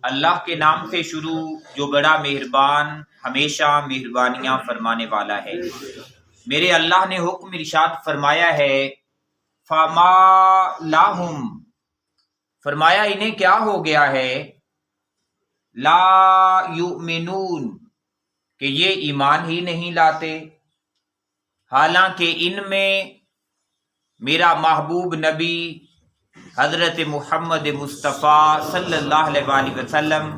اللہ کے نام سے شروع جو بڑا مہربان ہمیشہ مہربانیاں فرمانے والا ہے۔ میرے اللہ نے حکم ارشاد فرمایا ہے فما لاہم، فرمایا انہیں کیا ہو گیا ہے، لا یؤمنون، کہ یہ ایمان ہی نہیں لاتے، حالانکہ ان میں میرا محبوب نبی حضرت محمد مصطفیٰ صلی اللہ علیہ وآلہ وسلم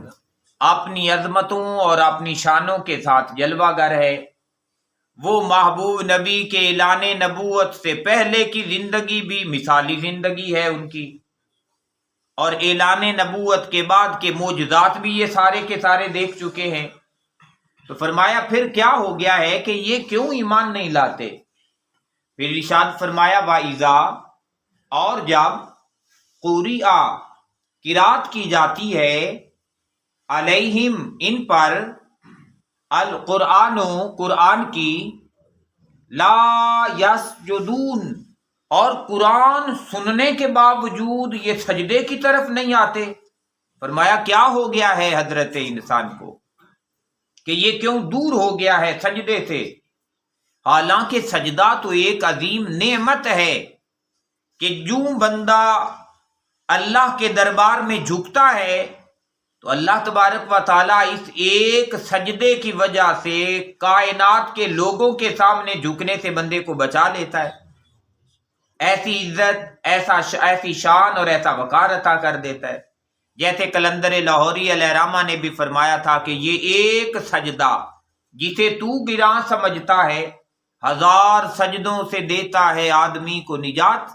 اپنی عظمتوں اور اپنی شانوں کے ساتھ جلوہ گر ہے۔ وہ محبوب نبی کے اعلان نبوت سے پہلے کی زندگی بھی مثالی زندگی ہے ان کی، اور اعلان نبوت کے بعد کے معجزات بھی یہ سارے کے سارے دیکھ چکے ہیں۔ تو فرمایا پھر کیا ہو گیا ہے کہ یہ کیوں ایمان نہیں لاتے؟ پھر ارشاد فرمایا وَإِذَا، اور جب قُرِئَ، قرات کی جاتی ہے، علیہم، ان پر، القرآن، قرآن کی، لا یسجدون، اور قرآن سننے کے باوجود یہ سجدے کی طرف نہیں آتے۔ فرمایا کیا ہو گیا ہے حضرت انسان کو کہ یہ کیوں دور ہو گیا ہے سجدے سے، حالانکہ سجدہ تو ایک عظیم نعمت ہے کہ جو بندہ اللہ کے دربار میں جھکتا ہے تو اللہ تبارک و تعالیٰ اس ایک سجدے کی وجہ سے کائنات کے لوگوں کے سامنے جھکنے سے بندے کو بچا لیتا ہے، ایسی عزت، ایسی شان اور ایسا وقار عطا کر دیتا ہے۔ جیسے کلندر لاہوری علیہ رحمہ نے بھی فرمایا تھا کہ یہ ایک سجدہ جسے تو گراں سمجھتا ہے، 1000 سجدوں سے دیتا ہے آدمی کو نجات۔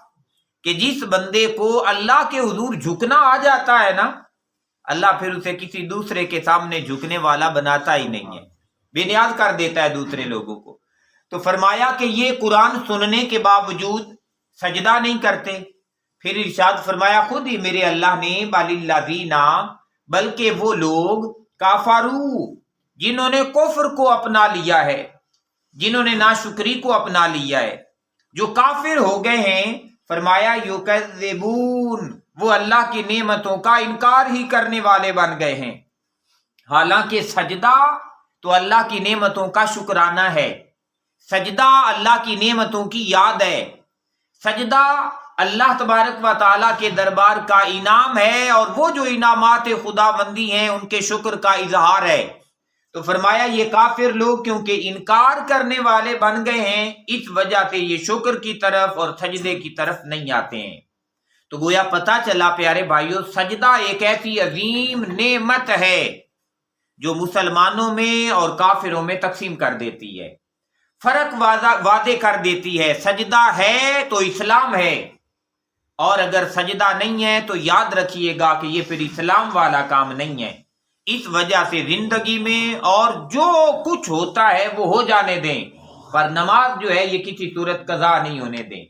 کہ جس بندے کو اللہ کے حضور جھکنا آ جاتا ہے نا، اللہ پھر اسے کسی دوسرے کے سامنے جھکنے والا بناتا ہی نہیں ہے، بے نیاز کر دیتا ہے دوسرے لوگوں کو۔ تو فرمایا کہ یہ قرآن سننے کے باوجود سجدہ نہیں کرتے۔ پھر ارشاد فرمایا خود ہی میرے اللہ نے بَلِلَّذِينَ، بلکہ وہ لوگ، کافروا، جنہوں نے کفر کو اپنا لیا ہے، جنہوں نے ناشکری کو اپنا لیا ہے، جو کافر ہو گئے ہیں، فرمایا یکذبون، وہ اللہ کی نعمتوں کا انکار ہی کرنے والے بن گئے ہیں۔ حالانکہ سجدہ تو اللہ کی نعمتوں کا شکرانہ ہے، سجدہ اللہ کی نعمتوں کی یاد ہے، سجدہ اللہ تبارک و تعالیٰ کے دربار کا انعام ہے، اور وہ جو انعامات خداوندی ہیں ان کے شکر کا اظہار ہے۔ تو فرمایا یہ کافر لوگ کیونکہ انکار کرنے والے بن گئے ہیں، اس وجہ سے یہ شکر کی طرف اور سجدے کی طرف نہیں آتے ہیں۔ تو گویا پتہ چلا پیارے بھائیو، سجدہ ایک ایسی عظیم نعمت ہے جو مسلمانوں میں اور کافروں میں تقسیم کر دیتی ہے، فرق واضح کر دیتی ہے۔ سجدہ ہے تو اسلام ہے، اور اگر سجدہ نہیں ہے تو یاد رکھیے گا کہ یہ پھر اسلام والا کام نہیں ہے۔ اس وجہ سے زندگی میں اور جو کچھ ہوتا ہے وہ ہو جانے دیں، پر نماز جو ہے یہ کسی صورت قضا نہیں ہونے دیں،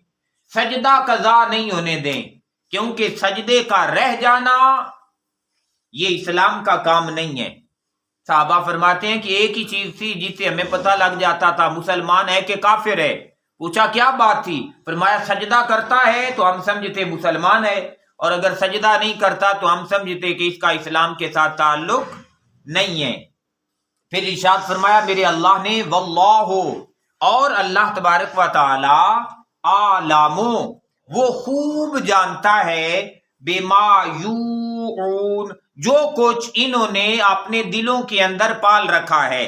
سجدہ قضا نہیں ہونے دیں، کیونکہ سجدے کا رہ جانا یہ اسلام کا کام نہیں ہے۔ صحابہ فرماتے ہیں کہ ایک ہی چیز تھی جس سے ہمیں پتہ لگ جاتا تھا مسلمان ہے کہ کافر ہے۔ پوچھا کیا بات تھی؟ فرمایا سجدہ کرتا ہے تو ہم سمجھتے مسلمان ہے، اور اگر سجدہ نہیں کرتا تو ہم سمجھتے کہ اس کا اسلام کے ساتھ تعلق نہیں ہے۔ پھر ارشاد فرمایا میرے اللہ نے واللہ، اور اللہ تبارک و تعالی، عالم، وہ خوب جانتا ہے، بما یوعون، جو کچھ انہوں نے اپنے دلوں کے اندر پال رکھا ہے،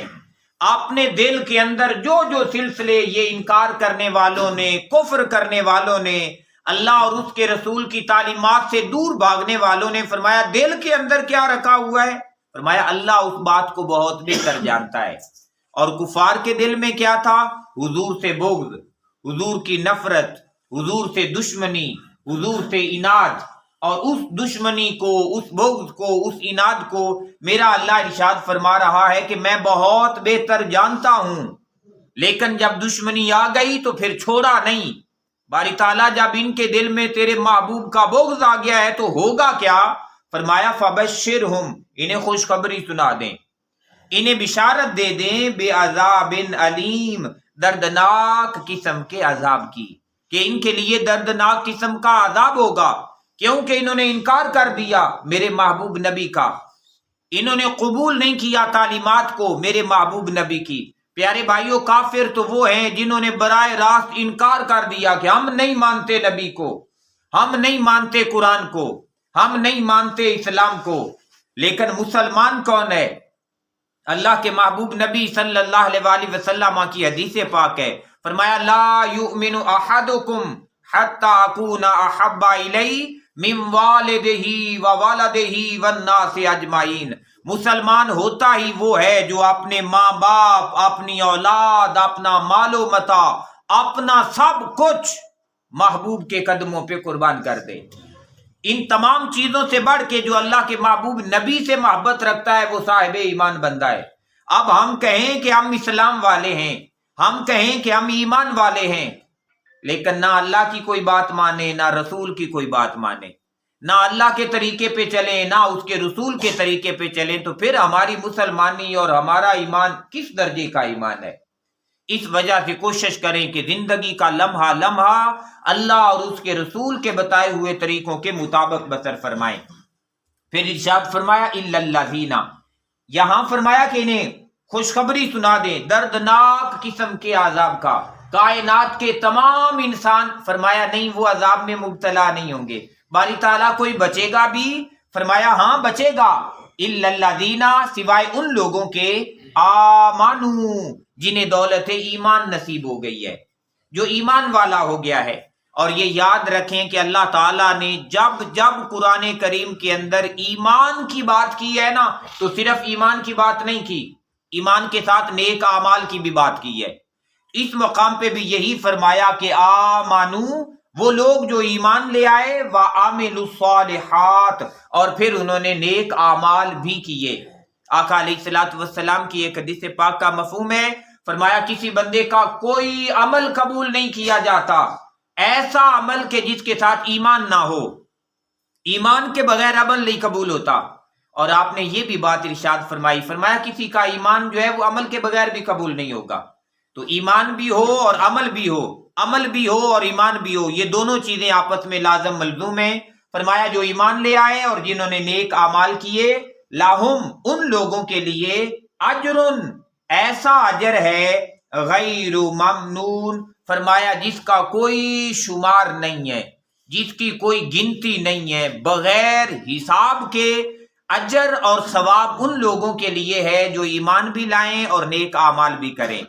اپنے دل کے اندر جو جو سلسلے یہ انکار کرنے والوں نے، کفر کرنے والوں نے، اللہ اور اس کے رسول کی تعلیمات سے دور بھاگنے والوں نے، فرمایا دل کے اندر کیا رکھا ہوا ہے؟ فرمایا اللہ اس بات کو بہت بہتر جانتا ہے۔ اور کفار کے دل میں کیا تھا؟ حضور سے بغض، حضور کی نفرت، حضور سے دشمنی، حضور سے اناد، اور اس دشمنی کو، اس بغض کو، اس اناد کو میرا اللہ ارشاد فرما رہا ہے کہ میں بہت بہتر جانتا ہوں، لیکن جب دشمنی آ گئی تو پھر چھوڑا نہیں۔ باری تعالیٰ جب ان کے دل میں تیرے محبوب کا بغض آ گیا ہے تو ہوگا کیا؟ فرمایا فبشرہم، انہیں خوشخبری سنا دیں، انہیں بشارت دے دیں، بعذاب علیم، دردناک قسم کے عذاب کی، کہ ان کے لیے دردناک قسم کا عذاب ہوگا، کیونکہ انہوں نے انکار کر دیا میرے محبوب نبی کا، انہوں نے قبول نہیں کیا تعلیمات کو میرے محبوب نبی کی۔ پیارے بھائیوں، کافر تو وہ ہیں جنہوں نے براہ راست انکار کر دیا کہ ہم نہیں مانتے نبی کو، ہم نہیں مانتے قرآن کو، ہم نہیں مانتے اسلام کو۔ لیکن مسلمان کون ہے؟ اللہ کے محبوب نبی صلی اللہ علیہ وآلہ وسلم کی حدیث پاک ہے، فرمایا لا یؤمن احدکم حتی اکون احب الی من والدہ ووالدہ والناس اجمعین۔ مسلمان ہوتا ہی وہ ہے جو اپنے ماں باپ، اپنی اولاد، اپنا مال و متاع، اپنا سب کچھ محبوب کے قدموں پہ قربان کر دے۔ ان تمام چیزوں سے بڑھ کے جو اللہ کے محبوب نبی سے محبت رکھتا ہے وہ صاحب ایمان بندہ ہے۔ اب ہم کہیں کہ ہم اسلام والے ہیں، ہم کہیں کہ ہم ایمان والے ہیں، لیکن نہ اللہ کی کوئی بات مانے، نہ رسول کی کوئی بات مانے، نہ اللہ کے طریقے پہ چلیں، نہ اس کے رسول کے طریقے پہ چلیں، تو پھر ہماری مسلمانی اور ہمارا ایمان کس درجے کا ایمان ہے؟ اس وجہ سے کوشش کریں کہ زندگی کا لمحہ لمحہ اللہ اور اس کے رسول کے بتائے ہوئے طریقوں کے مطابق بسر فرمائیں۔ پھر ارشاد فرمایا الا الذین، یہاں فرمایا کہ انہیں خوشخبری سنا دیں دردناک قسم کے عذاب کا۔ کائنات کے تمام انسان فرمایا نہیں وہ عذاب میں مبتلا نہیں ہوں گے۔ باری تعالیٰ کوئی بچے گا بھی؟ فرمایا ہاں بچے گا، الا الذین، سوائے ان لوگوں کے آمنو، جنہیں دولت ایمان نصیب ہو گئی ہے، جو ایمان والا ہو گیا ہے۔ اور یہ یاد رکھیں کہ اللہ تعالیٰ نے جب جب قرآن کریم کے اندر ایمان کی بات کی ہے نا، تو صرف ایمان کی بات نہیں کی، ایمان کے ساتھ نیک اعمال کی بھی بات کی ہے۔ اس مقام پہ بھی یہی فرمایا کہ آمنو، وہ لوگ جو ایمان لے آئے، وعملوا الصالحات، اور پھر انہوں نے نیک اعمال بھی کیے۔ آقا علیہ الصلوۃ والسلام کی ایک حدیث پاک کا مفہوم ہے، فرمایا کسی بندے کا کوئی عمل قبول نہیں کیا جاتا ایسا عمل کہ جس کے ساتھ ایمان نہ ہو، ایمان کے بغیر عمل نہیں قبول ہوتا۔ اور آپ نے یہ بھی بات ارشاد فرمائی، فرمایا کسی کا ایمان جو ہے وہ عمل کے بغیر بھی قبول نہیں ہوگا۔ تو ایمان بھی ہو اور عمل بھی ہو، عمل بھی ہو اور ایمان بھی ہو، یہ دونوں چیزیں آپس میں لازم ملزوم ہیں۔ فرمایا جو ایمان لے آئے اور جنہوں نے نیک اعمال کیے، لاہم، ان لوگوں کے لیے، اجرن، ایسا اجر ہے، غیر ممنون، فرمایا جس کا کوئی شمار نہیں ہے، جس کی کوئی گنتی نہیں ہے، بغیر حساب کے اجر اور ثواب ان لوگوں کے لیے ہے جو ایمان بھی لائیں اور نیک اعمال بھی کریں۔